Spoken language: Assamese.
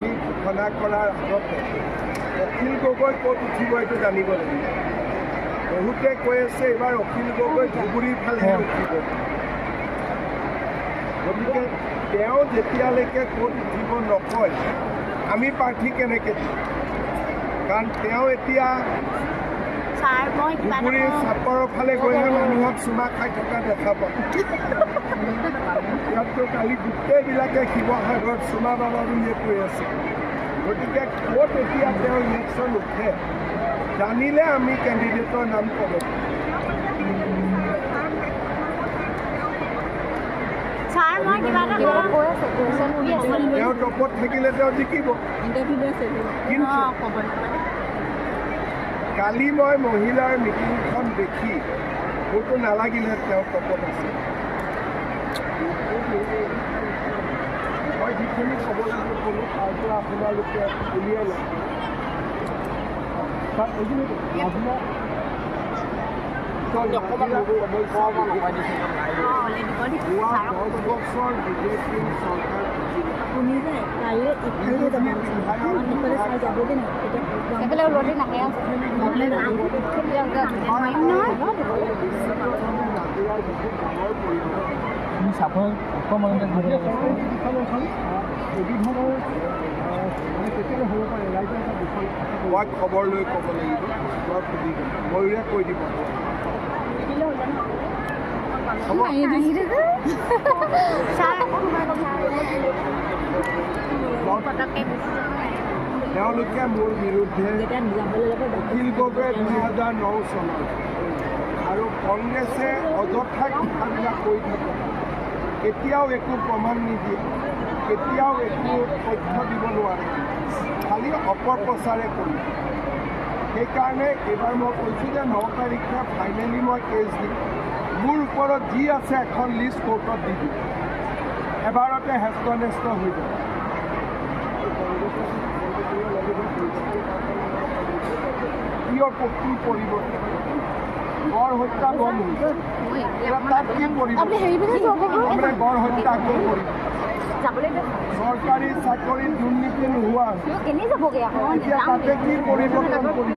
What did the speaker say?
ঘোষণা কৰাৰ আগতে অখিল গগৈ ক'ত উঠিব এইটো জানিব লাগিব। বহুতে কৈ আছে এইবাৰ অখিল গগৈ ধুবুৰীৰ ফালেহে উঠিব। গতিকে তেওঁ যেতিয়ালৈকে ক'ত উঠিব নকয় আমি প্ৰাৰ্থী কেনেকৈ দিম, কাৰণ তেওঁ এতিয়া ধুবুৰীৰ চাপৰৰ ফালে গৈহে মানুহক চুমা খাই থকা দেখা পাব। ইয়াততো কালি গোটেইবিলাকে শিৱসাগৰত চুমা বাবা বুলিয়ে কৈ আছে। গতিকে ক'ত এতিয়া তেওঁ ইলেকশ্যন উঠে জানিলে আমি কেণ্ডিডেটৰ নাম ক'ব। তেওঁ টপত থাকিলে তেওঁ জিকিব। কালি মই মহিলাৰ মিটিংখন দেখি মোৰতো নালাগিলে তেওঁ টপত আছে। মই যিখিনি ক'ব লাগিব ক'লোঁ তাৰ পৰা আপোনালোকে উলিয়াই লওক। বছৰ বিজেপি চৰকাৰ মই খবৰ লৈ ক'ব লাগিব। মই সুধি ময়ূৰে কৈ দিব। তেওঁলোকে মোৰ বিৰুদ্ধে অখিল গগৈ 2009 চনত আৰু কংগ্ৰেছে অযথা কথাবিলাক কৈ থাকে, কেতিয়াও একো প্ৰমাণ নিদিয়ে, কেতিয়াও একো তথ্য দিব নোৱাৰে, খালি অপপ্ৰচাৰে কৰি। সেইকাৰণে এইবাৰ মই কৈছোঁ যে 9 তাৰিখে ফাইনেলি মই কেছ দিম। মোৰ ওপৰত যি আছে এখন লিষ্ট কোৰ্টত দি দিম, এবাৰতে হেষ্ট নেষ্ট হৈ যাব। কিয় কি পৰিব? গড় হত্যা গম হৈছে, তাত কি পৰিব? গড় হত্যা কিয় পৰিব? চৰকাৰী চাকৰিত দুৰ্নীতি নোহোৱা, এতিয়া তাতে কি পৰিৱৰ্তন কৰিব?